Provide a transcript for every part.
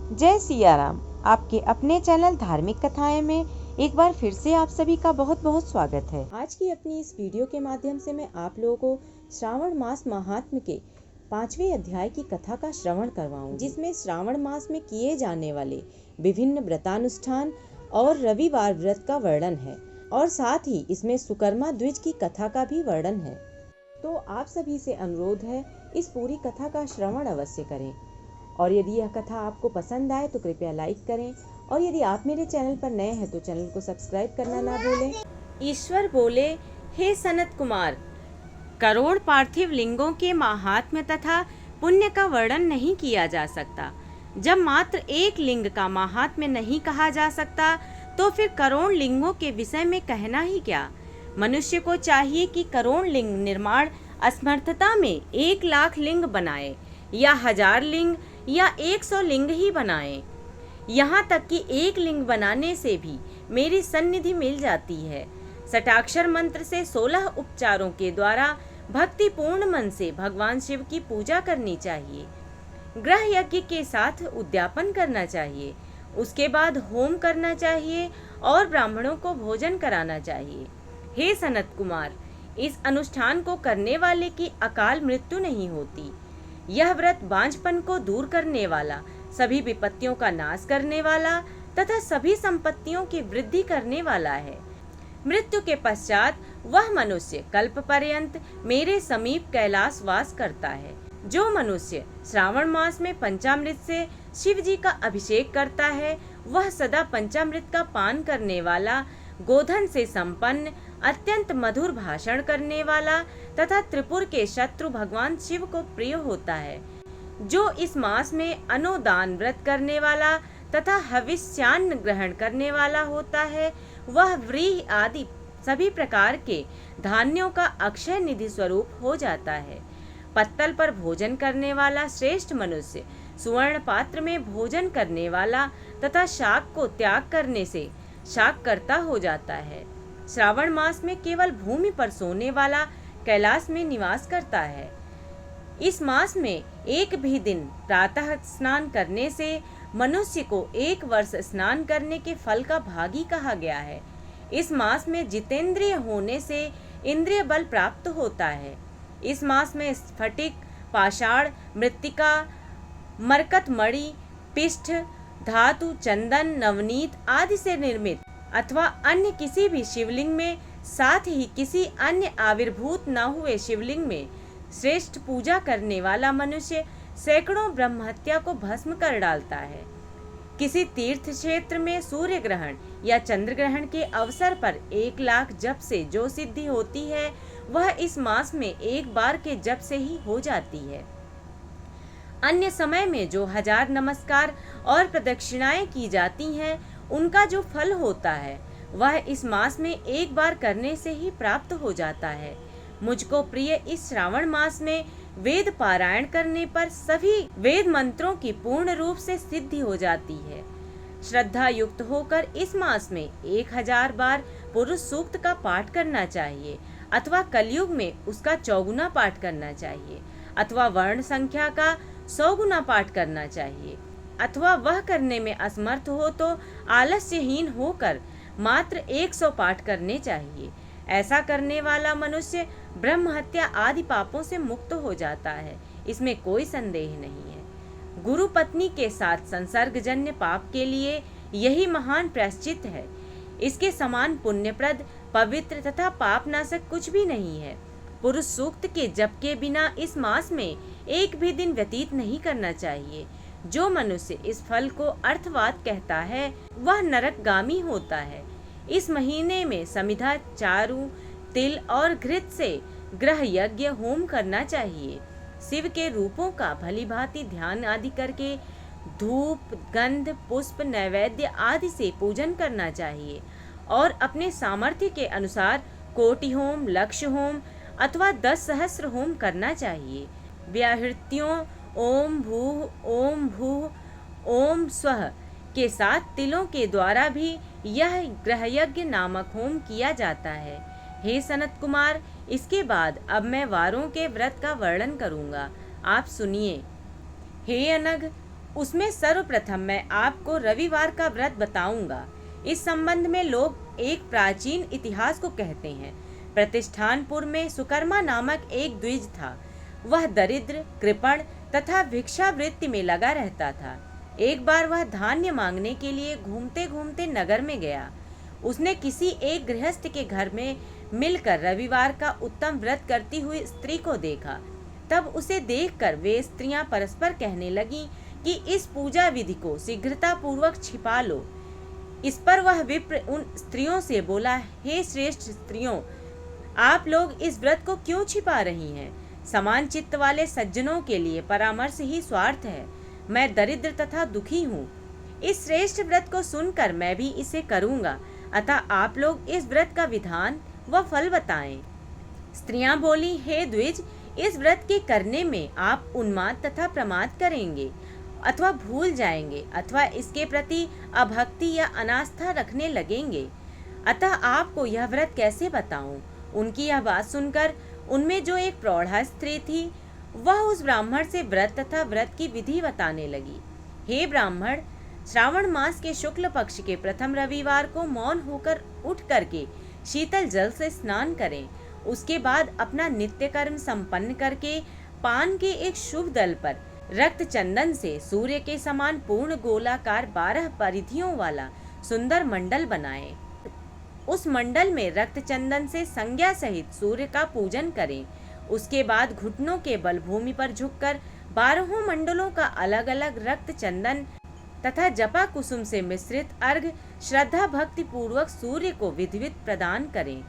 जय सिया राम। आपके अपने चैनल धार्मिक कथाएं में एक बार फिर से आप सभी का बहुत बहुत स्वागत है। आज की अपनी इस वीडियो के माध्यम से मैं आप लोगों को श्रावण मास महात्म्य के 5वें अध्याय की कथा का श्रवण करवाऊंगी, जिसमें श्रावण मास में किए जाने वाले विभिन्न व्रतानुष्ठान और रविवार व्रत का वर्णन है और साथ ही इसमें सुकर्मा द्विज की कथा का भी वर्णन है। तो आप सभी से अनुरोध है, इस पूरी कथा का श्रवण अवश्य करें और यदि यह कथा आपको पसंद आए तो कृपया लाइक करें और यदि आप मेरे चैनल पर नए हैं तो चैनल को सब्सक्राइब करना ना भूलें। ईश्वर बोले, हे सनत कुमार, करोड़ पार्थिव लिंगों के महात्म्य तथा पुण्य का वर्णन नहीं किया जा सकता। जब मात्र एक लिंग का महात्म्य नहीं कहा जा सकता तो फिर करोड़ लिंगों के विषय में कहना ही क्या। मनुष्य को चाहिए कि करोड़ लिंग निर्माण असमर्थता में 1,00,000 लिंग बनाए या 1000 लिंग या 100 लिंग ही बनाएं। यहाँ तक कि एक लिंग बनाने से भी मेरी सन्निधि मिल जाती है। सटाक्षर मंत्र से 16 उपचारों के द्वारा भक्तिपूर्ण मन से भगवान शिव की पूजा करनी चाहिए। ग्रह यज्ञ के साथ उद्यापन करना चाहिए, उसके बाद होम करना चाहिए और ब्राह्मणों को भोजन कराना चाहिए। हे सनत कुमार, इस अनुष्ठान को करने वाले की अकाल मृत्यु नहीं होती। यह व्रत बांझपन को दूर करने वाला, सभी विपत्तियों का नाश करने वाला तथा सभी संपत्तियों की वृद्धि करने वाला है। मृत्यु के पश्चात वह मनुष्य कल्प पर्यंत मेरे समीप कैलाश वास करता है। जो मनुष्य श्रावण मास में पंचामृत से शिव जी का अभिषेक करता है, वह सदा पंचामृत का पान करने वाला, गोधन से संपन्न, अत्यंत मधुर भाषण करने वाला तथा त्रिपुर के शत्रु भगवान शिव को प्रिय होता है। जो इस मास में अनुदान व्रत करने वाला तथा हविष्यान्न ग्रहण करने वाला होता है, वह व्रीहि आदि सभी प्रकार के धान्यों का अक्षय निधि स्वरूप हो जाता है। पत्तल पर भोजन करने वाला श्रेष्ठ मनुष्य सुवर्ण पात्र में भोजन करने वाला तथा शाक को त्याग करने से शाक करता हो जाता है। श्रावण मास में केवल भूमि पर सोने वाला कैलाश में निवास करता है। इस मास में एक भी दिन प्रातः स्नान करने से मनुष्य को 1 वर्ष स्नान करने के फल का भागी कहा गया है। इस मास में जितेंद्रिय होने से इंद्रिय बल प्राप्त होता है। इस मास में स्फटिक, पाषाण, मृत्तिका, मरकत मणि, पिष्ठ, धातु, चंदन, नवनीत आदि से निर्मित अथवा अन्य किसी भी शिवलिंग में, साथ ही किसी अन्य आविर्भूत न हुए शिवलिंग में श्रेष्ठ पूजा करने वाला मनुष्य सैकड़ों ब्रह्महत्या को भस्म कर डालता है। किसी तीर्थ क्षेत्र में सूर्य ग्रहण या चंद्र ग्रहण के अवसर पर 1,00,000 जप से जो सिद्धि होती है, वह इस मास में एक बार के जप से ही हो जाती है। अन्य समय में जो 1000 नमस्कार और प्रदक्षिणाएं की जाती हैं, उनका जो फल होता है वह इस मास में एक बार करने से ही प्राप्त हो जाता है। मुझको प्रिय इस श्रावण मास में वेद पारायण करने पर सभी वेद मंत्रों की पूर्ण रूप से सिद्धि हो जाती है। श्रद्धा युक्त होकर इस मास में 1000 बार पुरुष सूक्त का पाठ करना चाहिए अथवा कलयुग में उसका 4 गुना पाठ करना चाहिए अथवा वर्ण संख्या का 100 गुना पाठ करना चाहिए अथवा वह करने में असमर्थ हो तो आलस्यहीन होकर मात्र 100 पाठ करने चाहिए। ऐसा करने वाला मनुष्य ब्रह्म हत्या आदि पापों से मुक्त हो जाता है, इसमें कोई संदेह नहीं है। गुरु पत्नी के साथ संसर्गजन्य पाप के लिए यही महान प्रायश्चित है। इसके समान पुण्यप्रद, पवित्र तथा पापनाशक कुछ भी नहीं है। पुरुष सूक्त के जप के बिना इस मास में एक भी दिन व्यतीत नहीं करना चाहिए। जो मनुष्य इस फल को अर्थवाद कहता है, वह नरकगामी होता है। इस महीने में समिधा, चारू, तिल और घृत से ग्रह यज्ञ होम करना चाहिए। शिव के रूपों का भली भांति ध्यान आदि करके धूप, गंध, पुष्प, नैवेद्य आदि से पूजन करना चाहिए और अपने सामर्थ्य के अनुसार कोटि होम, लक्ष होम अथवा 10 सहस्त्र होम करना चाहिए। व्याहृतियों ओम भूः ओम स्वः के साथ तिलों के द्वारा भी यह ग्रहयज्ञ नामक होम किया जाता है। हे सनत कुमार, इसके बाद अब मैं वारों के व्रत का वर्णन करूंगा, आप सुनिए। हे अनग, उसमें सर्वप्रथम मैं आपको रविवार का व्रत बताऊंगा। इस संबंध में लोग एक प्राचीन इतिहास को कहते हैं। प्रतिष्ठानपुर में सुकर्मा नामक एक द्विज था। वह दरिद्र, कृपण तथा भिक्षावृत्ति में लगा रहता था। एक बार वह धान्य मांगने के लिए घूमते घूमते नगर में गया। उसने किसी एक गृहस्थ के घर में मिलकर रविवार का उत्तम व्रत करती हुई स्त्री को देखा। तब उसे देखकर वे स्त्रियां परस्पर कहने लगीं कि इस पूजा विधि को शीघ्रता पूर्वक छिपा लो। इस पर वह विप्र उन स्त्रियों से बोला, हे श्रेष्ठ स्त्रियों, आप लोग इस व्रत को क्यों छिपा रही हैं? समान चित्त वाले सज्जनों के लिए परामर्श ही स्वार्थ है। मैं दरिद्र तथा दुखी हूँ। इस श्रेष्ठ व्रत को सुनकर मैं भी इसे करूँगा, अतः आप लोग इस व्रत का विधान व फल बताएं। स्त्रियां बोली, हे द्विज, इस व्रत के करने में आप उन्माद तथा प्रमाद करेंगे अथवा भूल जाएंगे अथवा इसके प्रति अभक्ति या अनास्था रखने लगेंगे, अतः आपको यह व्रत कैसे बताऊं? उनकी यह बात सुनकर उनमें जो एक प्रौढ़ा स्त्री थी, वह उस ब्राह्मण से व्रत तथा व्रत की विधि बताने लगी। हे ब्राह्मण, श्रावण मास के शुक्ल पक्ष के प्रथम रविवार को मौन होकर उठ करके शीतल जल से स्नान करें। उसके बाद अपना नित्य कर्म संपन्न करके पान के एक शुभ दल पर रक्त चंदन से सूर्य के समान पूर्ण गोलाकार 12 परिधियों वाला सुंदर मंडल बनाएं। उस मंडल में रक्त चंदन से संज्ञा सहित सूर्य का पूजन करें। उसके बाद घुटनों के बल भूमि पर झुककर 12 मंडलों का अलग अलग रक्त चंदन तथा जपा कुसुम से मिश्रित अर्घ श्रद्धा भक्ति पूर्वक सूर्य को विधिवत प्रदान करें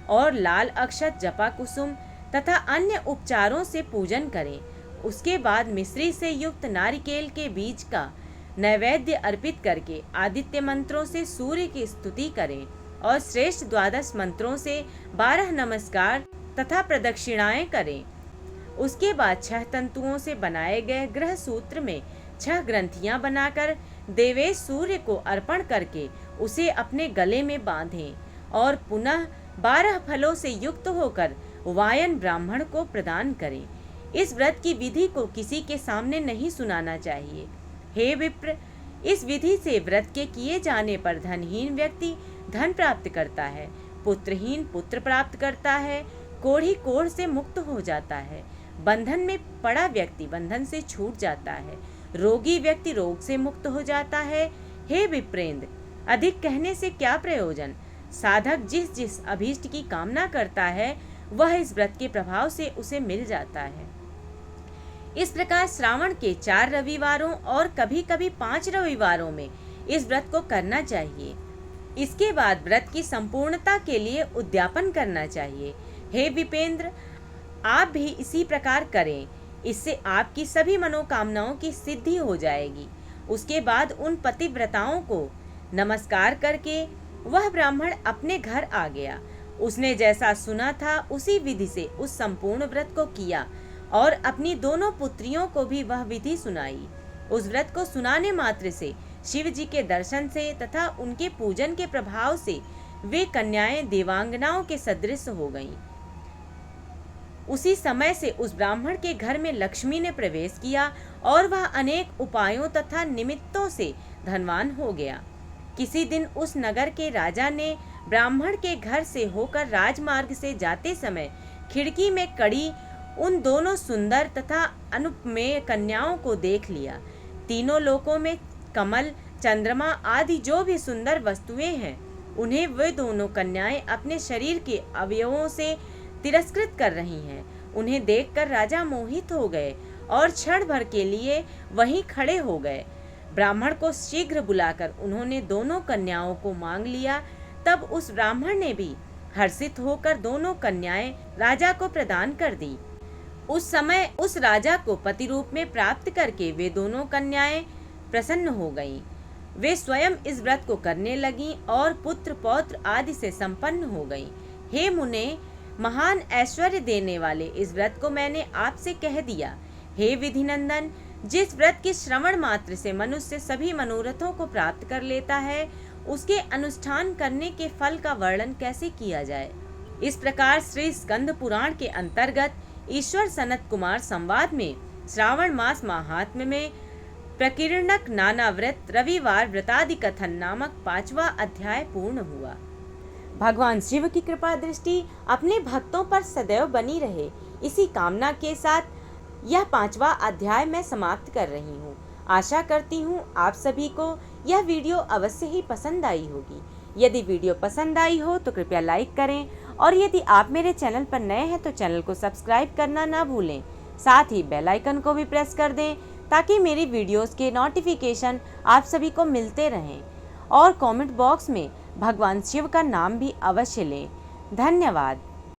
और लाल अक्षत, जपा कुसुम तथा अन्य उपचारों से पूजन करें। उसके बाद मिश्री से युक्त नारिकेल के बीज का नैवेद्य अर्पित करके आदित्य मंत्रों से सूर्य की स्तुति करें और श्रेष्ठ 12 मंत्रों से 12 नमस्कार तथा प्रदक्षिणाएं करें। उसके बाद 6 तंतुओं से बनाए गए ग्रह सूत्र में 6 ग्रंथियां बनाकर देवेश सूर्य को अर्पण करके उसे अपने गले में बांधें और पुनः 12 फलों से युक्त होकर वायन ब्राह्मण को प्रदान करें। इस व्रत की विधि को किसी के सामने नहीं सुनाना चाहिए। हे विप्र, इस विधि से व्रत के किए जाने पर धनहीन व्यक्ति धन प्राप्त करता है, पुत्रहीन पुत्र प्राप्त करता है, कोढ़ी कोढ़ से मुक्त हो जाता है, बंधन में पड़ा व्यक्ति बंधन से छूट जाता है, रोगी व्यक्ति रोग से मुक्त हो जाता है। हे विप्रेंद्र, अधिक कहने से क्या प्रयोजन? साधक जिस जिस अभीष्ट की कामना करता है वह इस व्रत के प्रभाव से उसे मिल जाता है। इस प्रकार श्रावण के 4 रविवारों और कभी कभी 5 रविवारों में इस व्रत को करना चाहिए। इसके बाद व्रत की संपूर्णता के लिए उद्यापन करना चाहिए। हे विपेंद्र, आप भी इसी प्रकार करें, इससे आपकी सभी मनोकामनाओं की सिद्धि हो जाएगी। उसके बाद उन पतिव्रताओं को नमस्कार करके वह ब्राह्मण अपने घर आ गया। उसने जैसा सुना था उसी विधि से उस संपूर्ण व्रत को किया और अपनी दोनों पुत्रियों को भी वह विधि सुनाई। उस व्रत को सुनाने मात्र से शिव जी के दर्शन से तथा उनके पूजन के प्रभाव से वे कन्याएं देवांगनाओं के सदृश हो गईं। उसी समय से उस ब्राह्मण के घर में लक्ष्मी ने प्रवेश किया और वह अनेक उपायों तथा निमित्तों से धनवान हो गया। किसी दिन उस नगर के राजा ने ब्राह्मण के घर से होकर राजमार्ग से जाते समय खिड़की में कड़ी उन दोनों सुंदर तथा अनुपमेय कन्याओं को देख लिया। तीनों लोकों में कमल, चंद्रमा आदि जो भी सुंदर वस्तुएं हैं, उन्हें वे दोनों कन्याएं अपने शरीर के अवयवों से तिरस्कृत कर रही हैं। उन्हें देखकर राजा मोहित हो गए और क्षण भर के लिए वहीं खड़े हो गए। ब्राह्मण को शीघ्र बुलाकर उन्होंने दोनों कन्याओं को मांग लिया। तब उस ब्राह्मण ने भी हर्षित होकर दोनों कन्याएं राजा को प्रदान कर दी। उस समय उस राजा को पति रूप में प्राप्त करके वे दोनों कन्याएं प्रसन्न हो गईं। वे स्वयं इस व्रत को करने लगीं और पुत्र पौत्र आदि से संपन्न हो गईं। हे मुने, महान ऐश्वर्य देने वाले इस व्रत को मैंने आपसे कह दिया। हे विधिनंदन, जिस व्रत के श्रवण मात्र से मनुष्य सभी मनोरथों को प्राप्त कर लेता है, उसके अनुष्ठान करने के फल का वर्णन कैसे किया जाए। इस प्रकार श्री स्कंद पुराण के अंतर्गत ईश्वर सनत कुमार संवाद में श्रावण मास महात्म्य में प्रकीर्णक नाना व्रत रविवार व्रतादि कथन नामक 5वां अध्याय पूर्ण हुआ। भगवान शिव की कृपा दृष्टि अपने भक्तों पर सदैव बनी रहे, इसी कामना के साथ यह 5वां अध्याय मैं समाप्त कर रही हूँ। आशा करती हूँ आप सभी को यह वीडियो अवश्य ही पसंद आई होगी। यदि वीडियो पसंद आई हो तो कृपया लाइक करें और यदि आप मेरे चैनल पर नए हैं तो चैनल को सब्सक्राइब करना ना भूलें। साथ ही बेल आइकन को भी प्रेस कर दें ताकि मेरी वीडियोस के नोटिफिकेशन आप सभी को मिलते रहें। और कमेंट बॉक्स में भगवान शिव का नाम भी अवश्य लें। धन्यवाद।